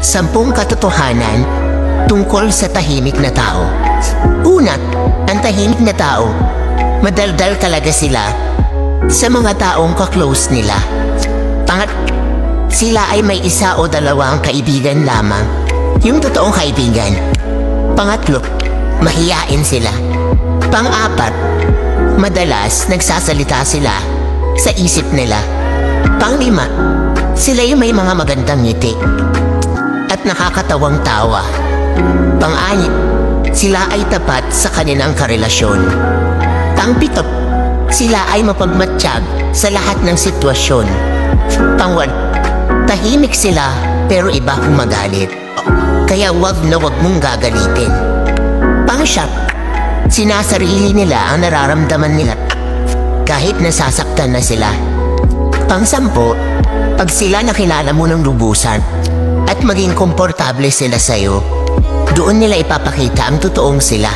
10 katotohanan tungkol sa tahimik na tao. Una, ang tahimik na tao, madaldal talaga sila sa mga taong ka-close nila. Sila ay may 1 o 2 kaibigan lamang, yung totoong kaibigan. Pangatlo, mahiyain sila. Pang-4, madalas nagsasalita sila sa isip nila. Pang-5, sila yung may mga magandang ngiti at nakakatawang tawa. Pang-6, sila ay tapat sa kanilang karelasyon. Pang-7, sila ay mapagmatsyag sa lahat ng sitwasyon. Pang-8, tahimik sila pero iba humagalit. Kaya wag mong gagalitin. Pang-9, sinasarili nila ang nararamdaman nila kahit nasasaktan na sila. Pang-10, pag sila nakilala mo ng lubusan at maging komportable sila sa'yo, doon nila ipapakita ang totoong sila.